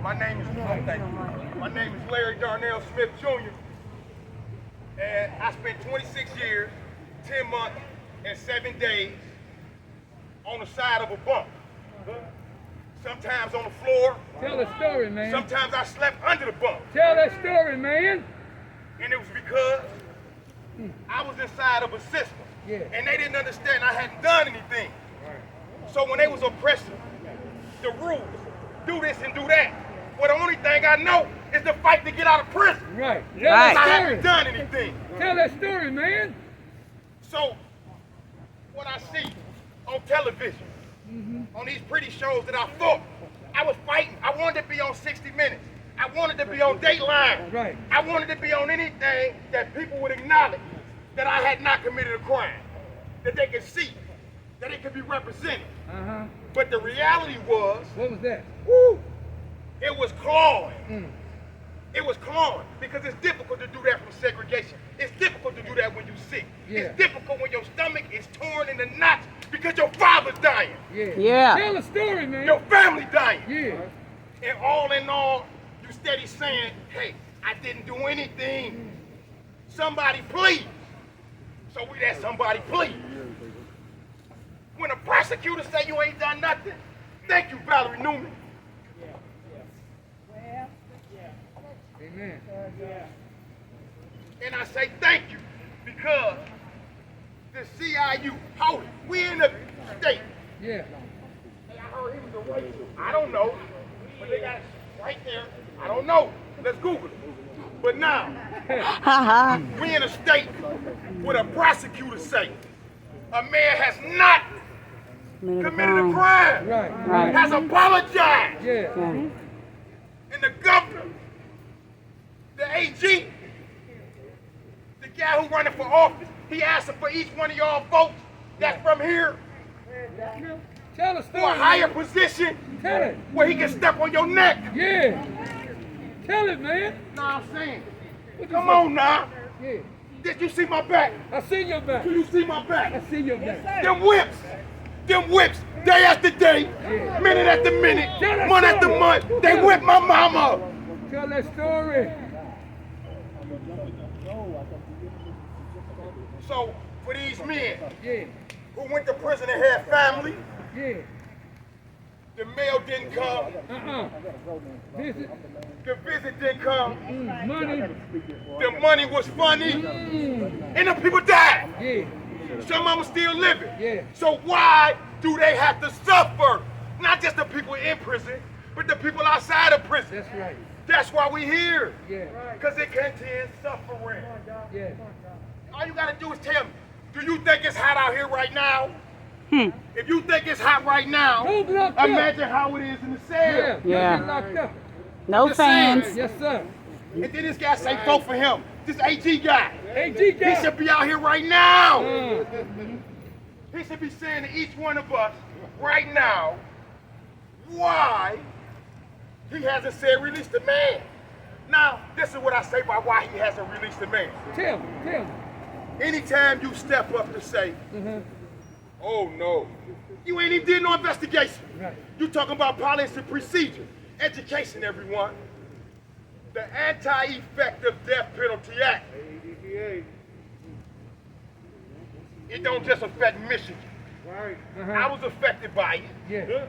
My name is Larry Donnell Smith Jr. And I spent 26 years, 10 months, and 7 days on the side of a bunk. Sometimes on the floor. Tell the story, man. Sometimes I slept under the bunk. Tell that story, man. And it was because I was inside of a system. Yeah. And they didn't understand I hadn't done anything. So when they was oppressing the rules, do this and do that. Well, the only thing I know is to fight to get out of prison. Right. I haven't done anything. Tell that story, man. So, what I see on television, on these pretty shows that I thought I was fighting, I wanted to be on 60 Minutes. I wanted to be on Dateline. Right. I wanted to be on anything that people would acknowledge that I had not committed a crime, that they could see, that it could be represented. But the reality was, what was that? Woo, it was clawing. It was clawing because it's difficult to do that from segregation. It's difficult to do that when you're sick. Yeah. It's difficult when your stomach is torn into knots because your father's dying. Yeah. Tell the story, man. Your family dying. Yeah. And all in all, you steady saying, hey, I didn't do anything. Somebody please. So we let somebody please. When a prosecutor say you ain't done nothing, thank you, Valerie Newman. Amen. And I say thank you because the CIU, hold it, we in the state. Yeah. Hey, I heard he was a racist. I don't know, but they got it right there. I don't know. Let's Google it. But now, we in a state where the prosecutor say a man has not committed a crime, Right. has apologized. Yeah. And the governor, the AG, the guy who running for office, he asking for each one of y'all votes that's from here Tell the story. for a higher position Tell it. where he can step on your neck. Yeah. Tell it, man. Know what I'm saying? Come on now. Yeah. Did you see my back? I see your back. Do you see my I back? see your back. Them whips, day after day, minute after minute, month after month, they whip my mama. Tell that story. So, for these men Yeah. who went to prison and had family, Yeah. the mail didn't come, Visit. the visit didn't come, Money. the money was funny, and the people died. Yeah. Some of them still living. Yeah. So why do they have to suffer? Not just the people in prison, but the people outside of prison. That's right. That's why we here. Yeah. Because it contains suffering. Yeah. All you gotta do is tell me, do you think it's hot out here right now? If you think it's hot right now, Who's locked up? imagine how it is in the cell. Yeah. Get locked up. No Just saying. fans. Yes, sir. And then this guy say vote for him. This AG guy. AG guy. He should be out here right now. Uh, He should be saying to each one of us right now why he hasn't said release the man. Now, this is what I say by why he hasn't released the man. Tell me. Tell me. Anytime you step up to say, oh no, you ain't even did no investigation. Right. You talking about policy and procedure, education, everyone. The Anti-Effective Death Penalty Act. It don't just affect Michigan. I was affected by it. Yeah.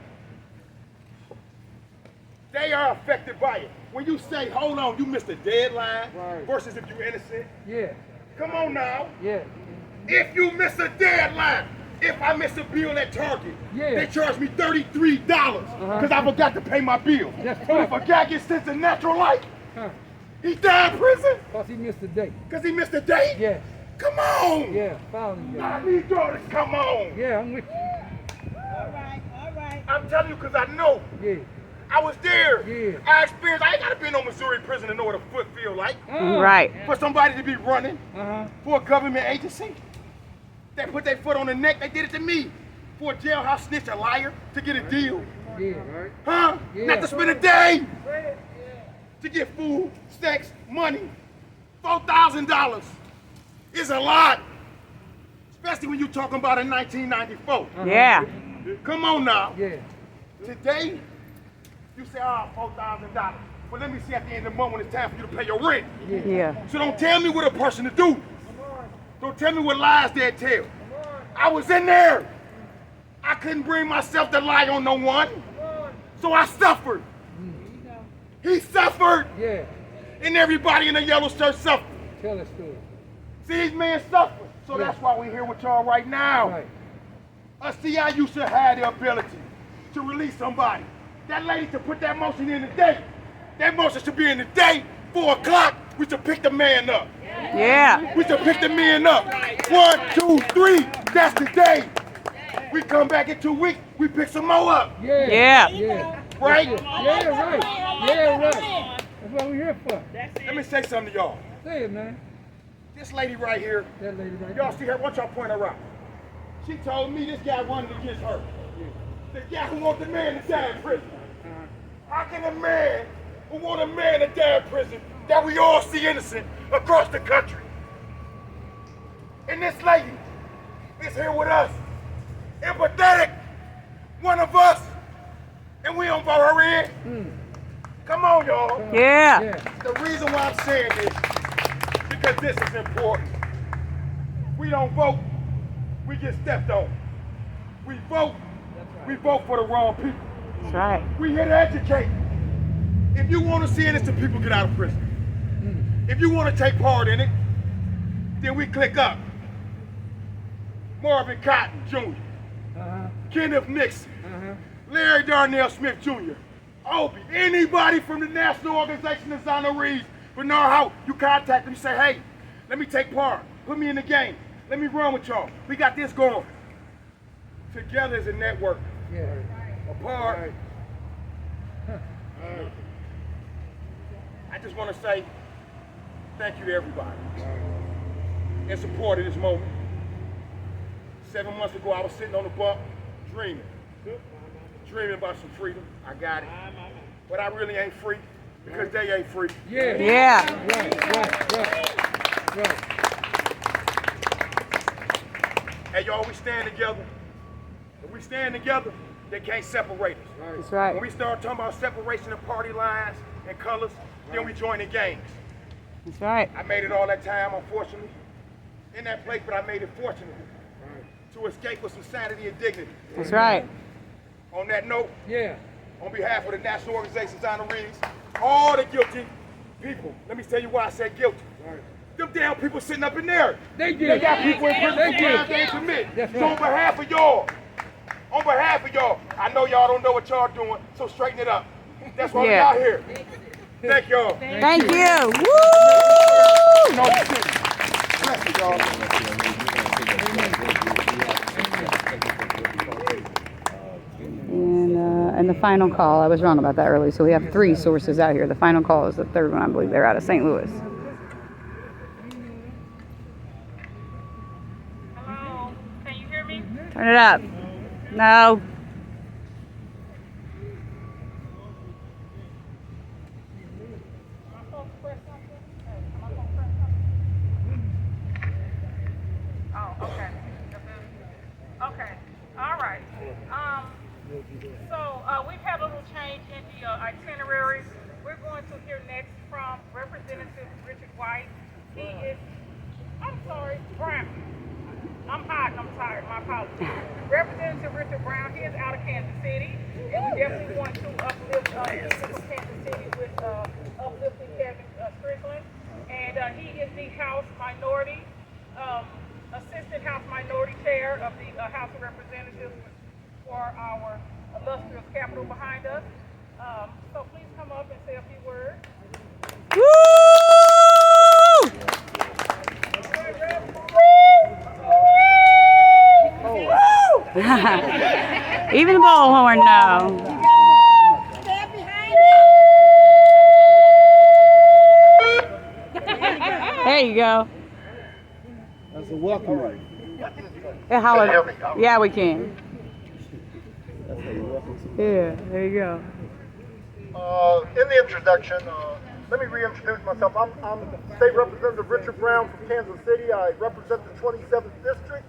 They are affected by it. When you say, hold on, you missed a deadline versus if you're innocent. Yeah. Come on now. Yeah. If you miss a deadline, if I miss a bill at Target, Yeah. they charge me $33 because I forgot to pay my bill. That's But if right. a guy gets sentenced to natural life, Huh. he died in prison Cause he missed the date. because he missed a date? Yes. Come on. Yeah. Found him. I need y'all to come on. Yeah, I'm with you. All right. I'm telling you because I know. Yeah. I was there. Yeah. I experienced, I ain't got to be in no Missouri prison to know what a foot feel like. Right. For somebody to be running Uh-huh. for a government agency. They put their foot on the neck, they did it to me. For a jailhouse snitch, a liar, to get a deal. Yeah. Huh? Yeah. Not to spend a day. To get food, sex, money. $4,000 is a lot. Especially when you're talking about in 1994. Yeah. Come on now. Yeah. Today, You say, $4,000. Well, let me see at the end of the month when it's time for you to pay your rent. Yeah. So don't tell me what a person to do. Don't tell me what lies they tell. I was in there. I couldn't bring myself to lie on no one. So I suffered. He suffered. Yeah. And everybody in the yellow shirt suffered. Tell us story. See, these men suffered. So that's why we're here with y'all right now. Right. A CIU should have the ability to release somebody. That lady should put that motion in today. That motion should be in today, 4 o'clock. We should pick the man up. Yeah. We should pick the men up. 1, 2, 3. That's the day. We come back in 2 weeks. We pick some more up. Yeah. Yeah. Yeah. Right? Yeah, right. Yeah, right. That's what we're here for. Let me say something to y'all. Say it, man. This lady right here, That lady right y'all there. see her? Why don't y'all point her out? She told me this guy running against her. The guy who wants the man to die in prison. How can a man who wants a man to die in prison that we all see innocent across the country? And this lady is here with us. Empathetic. One of us. And we don't vote her in. Come on, y'all. Yeah. Yeah. The reason why I'm saying this, because this is important. We don't vote, we get stepped on. We vote for the wrong people. That's right. We here to educate. If you want to see innocent people get out of prison, if you want to take part in it, then we click up. Marvin Cotton Jr., Kenneth Nixon, Larry Darnell Smith Jr., Obie, anybody from the National Organization of Honorees, Bernard Howard, you contact them, you say, hey, let me take part, put me in the game, let me run with y'all. We got this going. Together as a network. Yeah. Apart. I just want to say thank you to everybody in support of this moment. 7 months ago, I was sitting on the bump dreaming about some freedom. I got it. But I really ain't free because they ain't free. Yeah. Yeah. Right. Hey, y'all, we stand together. If we stand together, they can't separate us. That's When right. we start talking about separation of party lines and colors, then we join the gangs. That's right. I made it all that time, unfortunately, in that place, but I made it fortunately to escape with some sanity and dignity. That's right. On that note, Yeah. on behalf of the National Organization's honorees, all the guilty people, let me tell you why I said guilty. Them damn people sitting up in there. They They did. got people in prison They for did. crimes they ain't commit. That's So right. on behalf of y'all, I know y'all don't know what y'all doing, so straighten it up. That's why Yeah. we out here. Thank y'all. Thank you. Woo! No shit. Bless you, y'all. And the final call, I was wrong about that earlier, so we have 3 sources out here. The final call is the 3rd one, I believe. They're out of St. Louis. Hello, can you hear me? Turn it up. No. Oh, okay. Okay, all right. So we've had a little change in the itinerary. We're going to hear next from Representative Richard White. He is, I'm sorry, Brown. I'm hot and I'm tired, my apologies. Representative Richard Brown, he is out of Kansas City, and we definitely want to uplift people from Kansas City with uplifting Kevin Strickland. And he is the House Minority, Assistant House Minority Chair of the House of Representatives for our illustrious capital behind us. So please come up and say a few words. Woo! Even the bullhorn now. Stand behind There you go. That's a welcome right. Yeah, holler. Yeah, we can. Yeah, there you go. In the introduction, let me reintroduce myself. I'm State Representative Richard Brown from Kansas City. I represent the 27th District.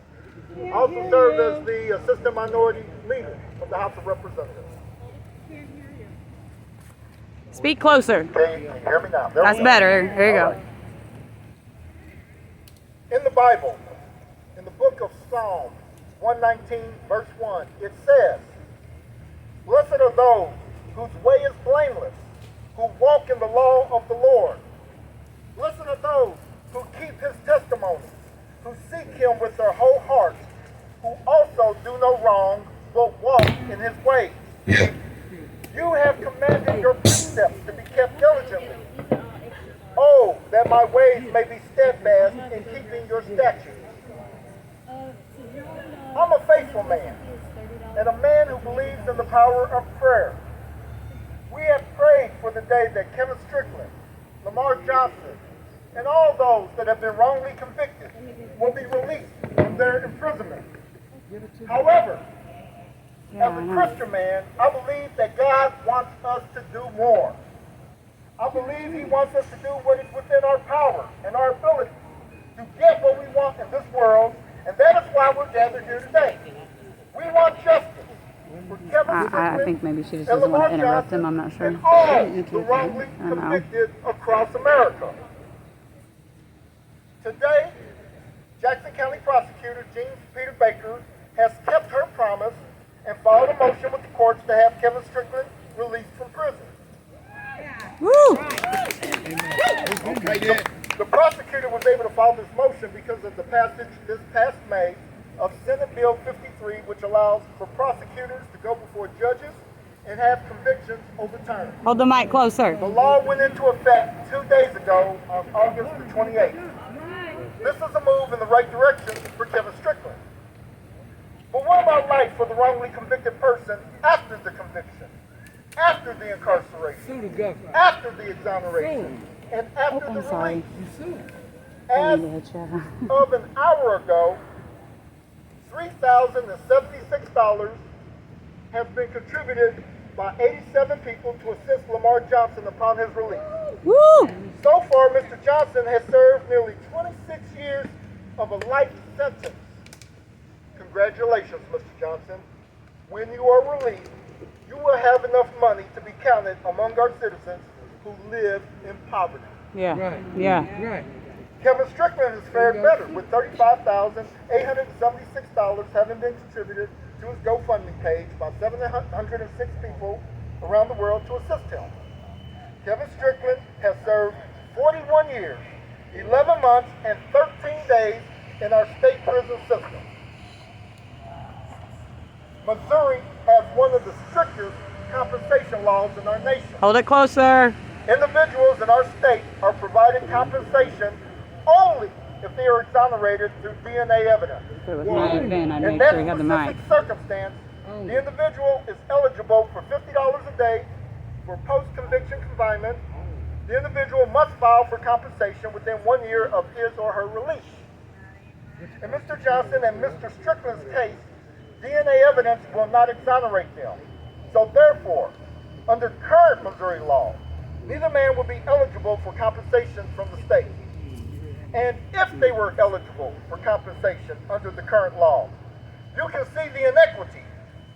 I also serve as the Assistant Minority Leader of the House of Representatives. Speak closer. Can you hear me now? There That's we go. better. There you All go. right. In the Bible, in the book of Psalms 119, verse 1, it says, "Blessed are those whose way is blameless, who walk in the law of the Lord. Blessed are those who keep his testimonies, who seek him with their whole heart, who also do no wrong, but walk in his ways. You have commanded your precepts to be kept diligently. Oh, that my ways may be steadfast in keeping your statutes. I'm a faithful man, and a man who believes in the power of prayer. We have prayed for the day that Kevin Strickland, Lamar Johnson, and all those that have been wrongly convicted will be released from their imprisonment. However, as a Christian man, I believe that God wants us to do more. I believe he wants us to do what is within our power and our ability to get what we want in this world, and that is why we're gathered here today. We want justice for Kevin Strickland I think maybe she just and doesn't want Lamar to interrupt Johnson him. I'm not sure. and all the wrongly I don't know. convicted across America. Today, Jackson County Prosecutor Jean Peter Baker has kept her promise and filed a motion with the courts to have Kevin Strickland released from prison. Woo! The prosecutor was able to file this motion because of the passage this past May of Senate Bill 53, which allows for prosecutors to go before judges and have convictions overturned. Hold the mic closer. The law went into effect 2 days ago on August the 28th. This is a move in the right direction for Kevin Strickland. But what about life for the wrongly convicted person after the conviction, after the incarceration, after the exoneration, and after the sorry. release? As of an hour ago, $3,076 has been contributed by 87 people to assist Lamar Johnson upon his release. Woo! So far, Mr. Johnson has served nearly 26 years of a life sentence. Congratulations, Mr. Johnson. When you are released, you will have enough money to be counted among our citizens who live in poverty. Yeah. Right. Yeah. Right. Kevin Strickland has fared better, with $35,876 having been contributed to his GoFundMe page by 706 people around the world to assist him. Kevin Strickland has served 41 years, 11 months, and 13 days in our state prison system. Missouri has one of the strictest compensation laws in our nation. Hold it closer. Individuals in our state are provided compensation only if they are exonerated through DNA evidence. If it was not a Vin, I'd In make that sure he had the specific mic. circumstance, the individual is eligible for $50 a day for post-conviction confinement. The individual must file for compensation within 1 year of his or her release. In Mr. Johnson and Mr. Strickland's case, DNA evidence will not exonerate them. So therefore, under current Missouri law, neither man will be eligible for compensation from the state. And if they were eligible for compensation under the current law, you can see the inequity,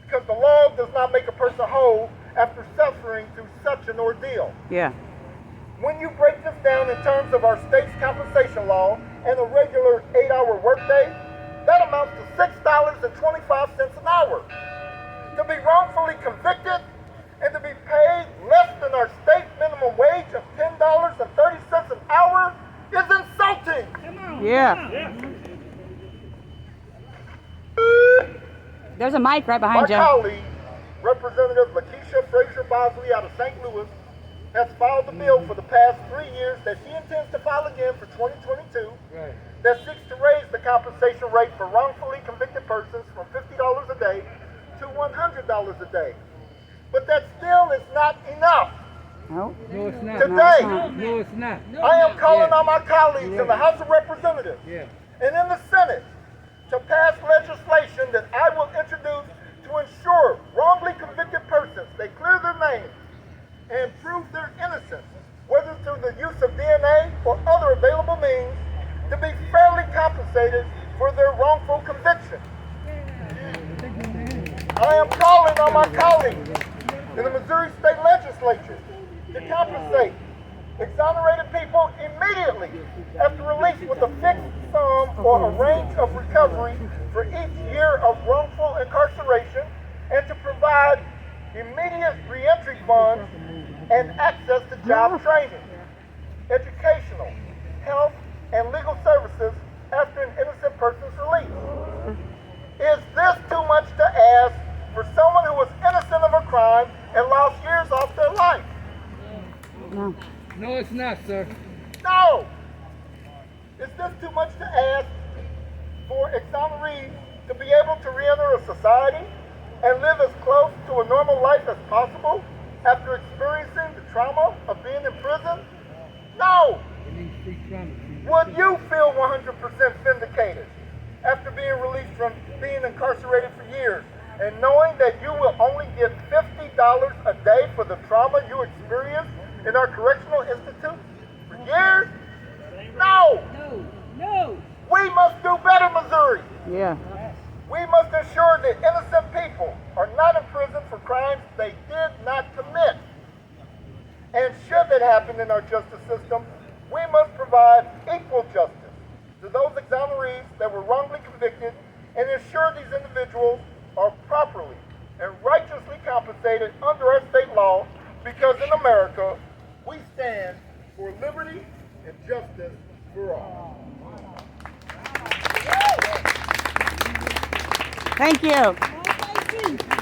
because the law does not make a person whole after suffering through such an ordeal. Yeah. When you break this down in terms of our state's compensation law and a regular 8-hour workday, that amounts to $6.25 an hour. To be wrongfully convicted and to be paid less than our state minimum wage of $10.30 an hour is insulting. Yeah. There's a mic right My behind you. colleague, Representative Lakeisha Frazier Bosley out of St. Louis, has filed a bill for the past 3 years that she intends to file again for 2022 that seeks to raise the compensation rate for wrongfully convicted persons from $50 a day to $100 a day. But that still is not enough. No. No, it's not. Today, No, it's not. I am calling on my colleagues in the House of Representatives Yeah. and in the Senate to pass legislation that I will introduce to ensure wrongly convicted persons, they clear their names and prove their innocence, whether through the use of DNA or other available means, to be fairly compensated for their wrongful conviction. I am calling on my colleagues in the Missouri State Legislature to compensate exonerated people immediately after release with a fixed sum or a range of recovery for each year of wrongful incarceration, and to provide immediate reentry funds and access to job training, educational, health, and legal services after an innocent person's release. Is this too much to ask for someone who was innocent of a crime and lost years off their life? No. No, it's not, sir. No! Is this too much to ask for exonerees to be able to re-enter a society and live as close to a normal life as possible after experiencing the trauma of being in prison? No! Would you feel 100% vindicated after being released from being incarcerated for years and knowing that you will only get $50 a day for the trauma you experienced in our correctional institute for years? No! No. We must do better, Missouri. Yeah. We must ensure that innocent people are not in prison for crimes they did not commit. And should that happen in our justice system, we must provide equal justice to those exonerees that were wrongly convicted and ensure these individuals are properly and righteously compensated under our state law, because in America, we stand for liberty and justice for all. Thank you. Thank you.